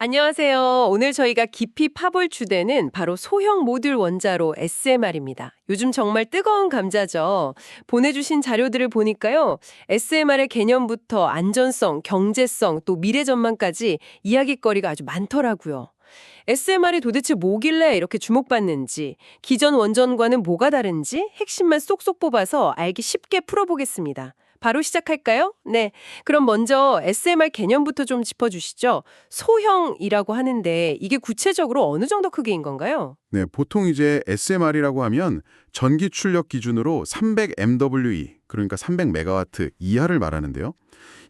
안녕하세요. 오늘 저희가 깊이 파볼 주제는 바로 소형 모듈 원자로 SMR입니다. 요즘 정말 뜨거운 감자죠. 보내주신 자료들을 보니까요. SMR의 개념부터 안전성, 경제성, 또 미래 전망까지 이야깃거리가 아주 많더라고요. SMR이 도대체 뭐길래 이렇게 주목받는지, 기존 원전과는 뭐가 다른지 핵심만 쏙쏙 뽑아서 알기 쉽게 풀어보겠습니다. 바로 시작할까요? 네. 그럼 먼저 SMR 개념부터 좀 짚어주시죠. 소형이라고 하는데 이게 구체적으로 어느 정도 크기인 건가요? 네, 보통 이제 SMR이라고 하면 전기 출력 기준으로 300 MWE, 그러니까 300메가와트 이하를 말하는데요.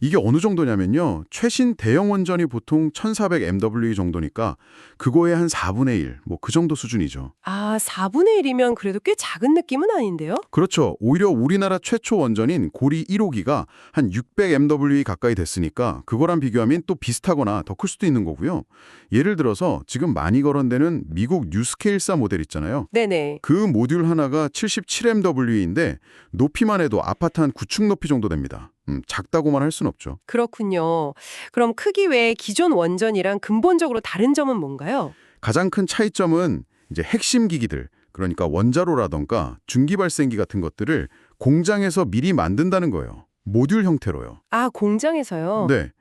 이게 어느 정도냐면요. 최신 대형 원전이 보통 1400 MWE 정도니까 그거의 한 4분의 1, 뭐 그 정도 수준이죠. 아, 4분의 1이면 그래도 꽤 작은 느낌은 아닌데요? 그렇죠. 오히려 우리나라 최초 원전인 고리 1호기가 한 600 MWE 가까이 됐으니까 그거랑 비교하면 또 비슷하거나 더 클 수도 있는 거고요. 예를 들어서 지금 많이 거론되는 미국 뉴스케일사 모델 있잖아요. 네네. 그 모듈 하나가 77 MWE인데 높이만 해도 아파트 한 9층 높이 정도 됩니다. 작다고만 할 순 없죠. 그렇군요. 그럼 크기 외에 기존 원전이랑 근본적으로 다른 점은 뭔가요? 가장 큰 차이점은 이제 핵심 기기들, 그러니까 원자로라던가 중기발생기 같은 것들을 공장에서 미리 만든다는 거예요. 모듈 형태로요. 아, 공장에서요? 네.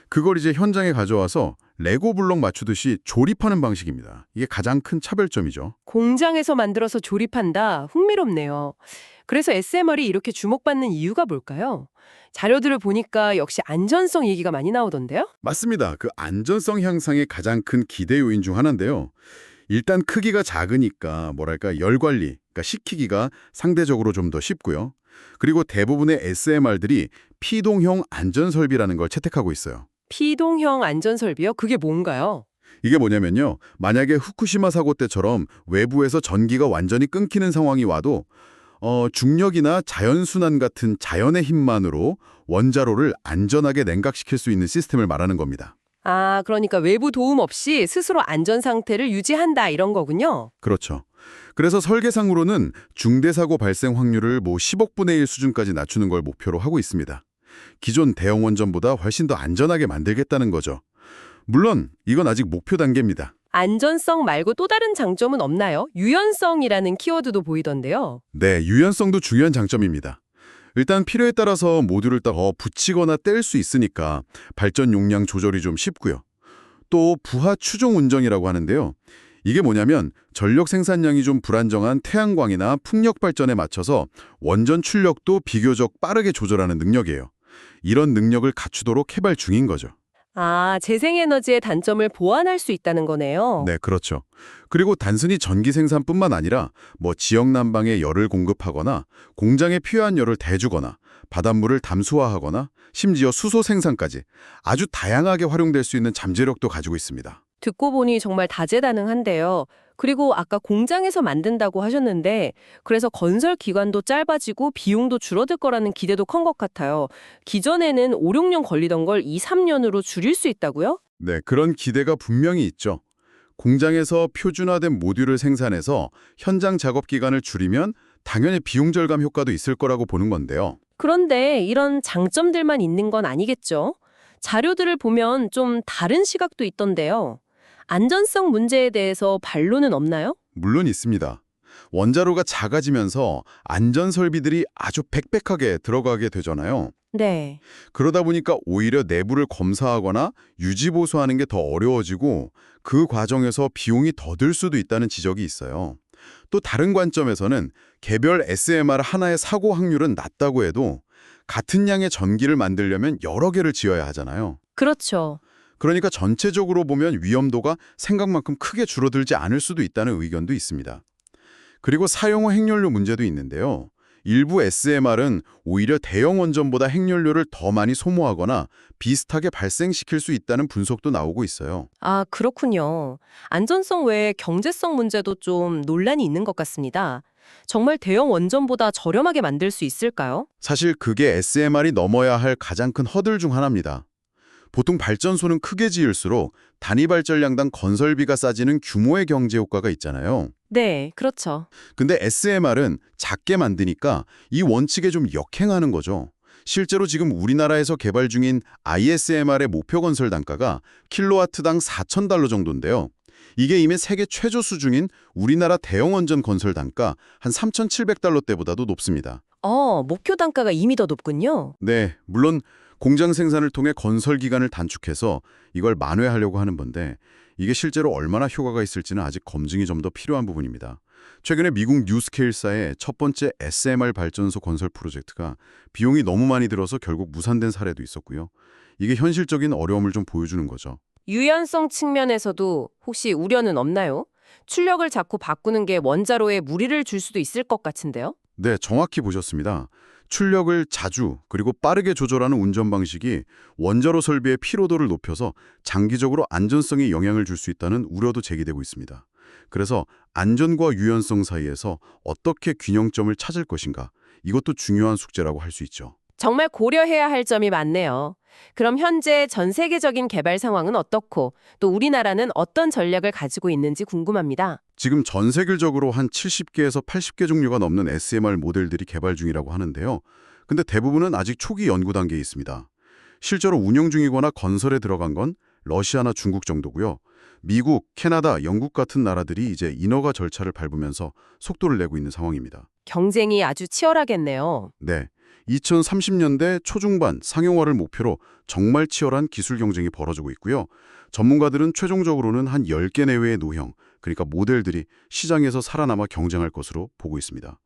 그걸 이제 현장에 가져와서 레고 블록 맞추듯이 조립하는 방식입니다. 이게 가장 큰 차별점이죠. 공장에서 만들어서 조립한다. 흥미롭네요. 그래서 SMR이 이렇게 주목받는 이유가 뭘까요? 자료들을 보니까 역시 안전성 얘기가 많이 나오던데요? 맞습니다. 그 안전성 향상의 가장 큰 기대 요인 중 하나인데요. 일단 크기가 작으니까 뭐랄까 열 관리, 그러니까 식히기가 상대적으로 좀 더 쉽고요. 그리고 대부분의 SMR들이 피동형 안전 설비라는 걸 채택하고 있어요. 피동형 안전설비요? 그게 뭔가요? 이게 뭐냐면요. 만약에 후쿠시마 사고 때처럼 외부에서 전기가 완전히 끊기는 상황이 와도 중력이나 자연순환 같은 자연의 힘만으로 원자로를 안전하게 냉각시킬 수 있는 시스템을 말하는 겁니다. 아, 그러니까 외부 도움 없이 스스로 안전 상태를 유지한다 이런 거군요. 그렇죠. 그래서 설계상으로는 중대사고 발생 확률을 10억 분의 1 수준까지 낮추는 걸 목표로 하고 있습니다. 기존 대형 원전보다 훨씬 더 안전하게 만들겠다는 거죠. 물론 이건 아직 목표 단계입니다. 안전성 말고 또 다른 장점은 없나요? 유연성이라는 키워드도 보이던데요. 네, 유연성도 중요한 장점입니다. 일단 필요에 따라서 모듈을 딱 붙이거나 뗄 수 있으니까 발전 용량 조절이 좀 쉽고요. 또 부하 추종 운전이라고 하는데요. 이게 뭐냐면 전력 생산량이 좀 불안정한 태양광이나 풍력 발전에 맞춰서 원전 출력도 비교적 빠르게 조절하는 능력이에요. 이런 능력을 갖추도록 개발 중인 거죠. 아, 재생에너지의 단점을 보완할 수 있다는 거네요. 네, 그렇죠. 그리고 단순히 전기 생산뿐만 아니라 지역 난방에 열을 공급하거나 공장에 필요한 열을 대주거나 바닷물을 담수화하거나 심지어 수소 생산까지 아주 다양하게 활용될 수 있는 잠재력도 가지고 있습니다. 듣고 보니 정말 다재다능한데요. 그리고 아까 공장에서 만든다고 하셨는데 그래서 건설 기간도 짧아지고 비용도 줄어들 거라는 기대도 큰 것 같아요. 기존에는 5, 6년 걸리던 걸 2, 3년으로 줄일 수 있다고요? 네, 그런 기대가 분명히 있죠. 공장에서 표준화된 모듈을 생산해서 현장 작업 기간을 줄이면 당연히 비용 절감 효과도 있을 거라고 보는 건데요. 그런데 이런 장점들만 있는 건 아니겠죠? 자료들을 보면 좀 다른 시각도 있던데요. 안전성 문제에 대해서 반론은 없나요? 물론 있습니다. 원자로가 작아지면서 안전 설비들이 아주 빽빽하게 들어가게 되잖아요. 네. 그러다 보니까 오히려 내부를 검사하거나 유지 보수하는 게 더 어려워지고 그 과정에서 비용이 더 들 수도 있다는 지적이 있어요. 또 다른 관점에서는 개별 SMR 하나의 사고 확률은 낮다고 해도 같은 양의 전기를 만들려면 여러 개를 지어야 하잖아요. 그렇죠. 그러니까 전체적으로 보면 위험도가 생각만큼 크게 줄어들지 않을 수도 있다는 의견도 있습니다. 그리고 사용 후 핵연료 문제도 있는데요. 일부 SMR은 오히려 대형 원전보다 핵연료를 더 많이 소모하거나 비슷하게 발생시킬 수 있다는 분석도 나오고 있어요. 아, 그렇군요. 안전성 외에 경제성 문제도 좀 논란이 있는 것 같습니다. 정말 대형 원전보다 저렴하게 만들 수 있을까요? 사실 그게 SMR이 넘어야 할 가장 큰 허들 중 하나입니다. 보통 발전소는 크게 지을수록 단위 발전량당 건설비가 싸지는 규모의 경제 효과가 있잖아요. 네, 그렇죠. 근데 SMR은 작게 만드니까 이 원칙에 좀 역행하는 거죠. 실제로 지금 우리나라에서 개발 중인 ISMR의 목표 건설 단가가 킬로와트당 4,000달러 정도인데요. 이게 이미 세계 최저 수준인 우리나라 대형 원전 건설 단가 한 3,700달러대보다도 높습니다. 목표 단가가 이미 더 높군요. 네, 물론 공장 생산을 통해 건설 기간을 단축해서 이걸 만회하려고 하는 건데 이게 실제로 얼마나 효과가 있을지는 아직 검증이 좀 더 필요한 부분입니다. 최근에 미국 뉴스케일사의 첫 번째 SMR 발전소 건설 프로젝트가 비용이 너무 많이 들어서 결국 무산된 사례도 있었고요. 이게 현실적인 어려움을 좀 보여주는 거죠. 유연성 측면에서도 혹시 우려는 없나요? 출력을 자꾸 바꾸는 게 원자로에 무리를 줄 수도 있을 것 같은데요? 네, 정확히 보셨습니다. 출력을 자주 그리고 빠르게 조절하는 운전 방식이 원자로 설비의 피로도를 높여서 장기적으로 안전성에 영향을 줄 수 있다는 우려도 제기되고 있습니다. 그래서 안전과 유연성 사이에서 어떻게 균형점을 찾을 것인가, 이것도 중요한 숙제라고 할 수 있죠. 정말 고려해야 할 점이 많네요. 그럼 현재 전 세계적인 개발 상황은 어떻고 또 우리나라는 어떤 전략을 가지고 있는지 궁금합니다. 지금 전 세계적으로 한 70개에서 80개 종류가 넘는 SMR 모델들이 개발 중이라고 하는데요. 근데 대부분은 아직 초기 연구 단계에 있습니다. 실제로 운영 중이거나 건설에 들어간 건 러시아나 중국 정도고요. 미국, 캐나다, 영국 같은 나라들이 이제 인허가 절차를 밟으면서 속도를 내고 있는 상황입니다. 경쟁이 아주 치열하겠네요. 네, 2030년대 초중반 상용화를 목표로 정말 치열한 기술 경쟁이 벌어지고 있고요. 전문가들은 최종적으로는 한 10개 내외의 노형, 그러니까 모델들이 시장에서 살아남아 경쟁할 것으로 보고 있습니다.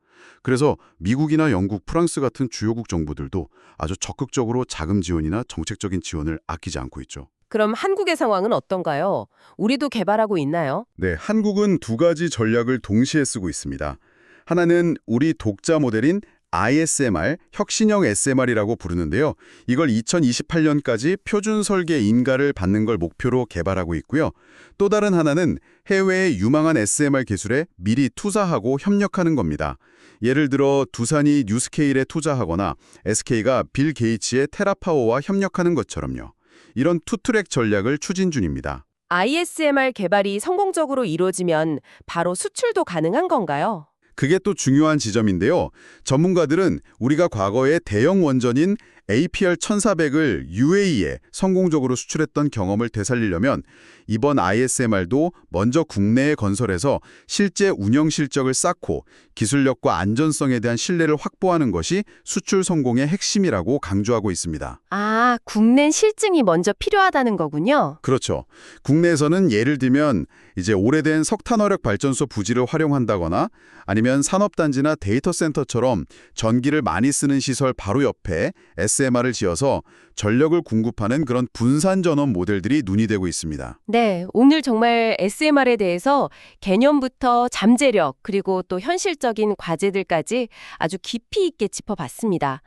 그래서 미국이나 영국, 프랑스 같은 주요국 정부들도 아주 적극적으로 자금 지원이나 정책적인 지원을 아끼지 않고 있죠. 그럼 한국의 상황은 어떤가요? 우리도 개발하고 있나요? 네, 한국은 두 가지 전략을 동시에 쓰고 있습니다. 하나는 우리 독자 모델인 ISMR, 혁신형 SMR이라고 부르는데요. 이걸 2028년까지 표준 설계 인가를 받는 걸 목표로 개발하고 있고요. 또 다른 하나는 해외의 유망한 SMR 기술에 미리 투자하고 협력하는 겁니다. 예를 들어 두산이 뉴스케일에 투자하거나 SK가 빌 게이츠의 테라파워와 협력하는 것처럼요. 이런 투트랙 전략을 추진 중입니다. ISMR 개발이 성공적으로 이루어지면 바로 수출도 가능한 건가요? 그게 또 중요한 지점인데요. 전문가들은 우리가 과거에 대형 원전인 APR 1400을 UAE에 성공적으로 수출했던 경험을 되살리려면 이번 ISMR도 먼저 국내에 건설해서 실제 운영 실적을 쌓고 기술력과 안전성에 대한 신뢰를 확보하는 것이 수출 성공의 핵심이라고 강조하고 있습니다. 아, 국내 실증이 먼저 필요하다는 거군요. 그렇죠. 국내에서는 예를 들면 이제 오래된 석탄화력 발전소 부지를 활용한다거나 아니면 산업단지나 데이터 센터처럼 전기를 많이 쓰는 시설 바로 옆에 SMR을 지어서 전력을 공급하는 그런 분산 전원 모델들이 논의되고 있습니다. 네, 오늘 정말 SMR에 대해서 개념부터 잠재력 그리고 또 현실적인 과제들까지 아주 깊이 있게 짚어봤습니다.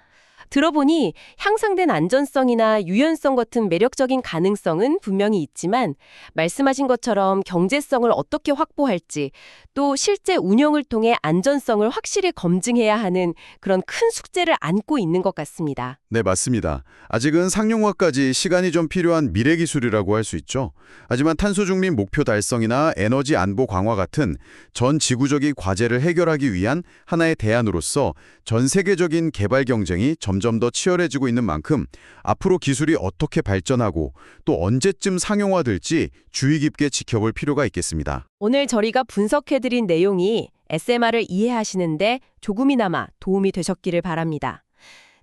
들어보니 향상된 안전성이나 유연성 같은 매력적인 가능성은 분명히 있지만 말씀하신 것처럼 경제성을 어떻게 확보할지 또 실제 운영을 통해 안전성을 확실히 검증해야 하는 그런 큰 숙제를 안고 있는 것 같습니다. 네, 맞습니다. 아직은 상용화까지 시간이 좀 필요한 미래 기술이라고 할 수 있죠. 하지만 탄소 중립 목표 달성이나 에너지 안보 강화 같은 전 지구적인 과제를 해결하기 위한 하나의 대안으로서 전 세계적인 개발 경쟁이 점점 더 치열해지고 있는 만큼 앞으로 기술이 어떻게 발전하고 또 언제쯤 상용화될지 주의 깊게 지켜볼 필요가 있겠습니다. 오늘 저희가 분석해드린 내용이 SMR을 이해하시는데 조금이나마 도움이 되셨기를 바랍니다.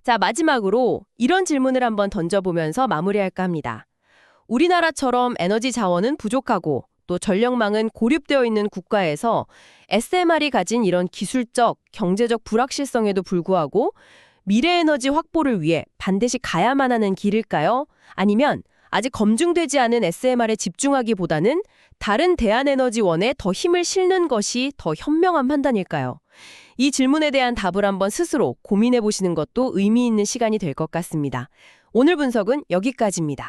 자, 마지막으로 이런 질문을 한번 던져보면서 마무리할까 합니다. 우리나라처럼 에너지 자원은 부족하고 또 전력망은 고립되어 있는 국가에서 SMR이 가진 이런 기술적, 경제적 불확실성에도 불구하고 미래 에너지 확보를 위해 반드시 가야만 하는 길일까요? 아니면 아직 검증되지 않은 SMR에 집중하기보다는 다른 대한에너지원에 더 힘을 실는 것이 더 현명한 판단일까요? 이 질문에 대한 답을 한번 스스로 고민해 보시는 것도 의미 있는 시간이 될 것 같습니다. 오늘 분석은 여기까지입니다.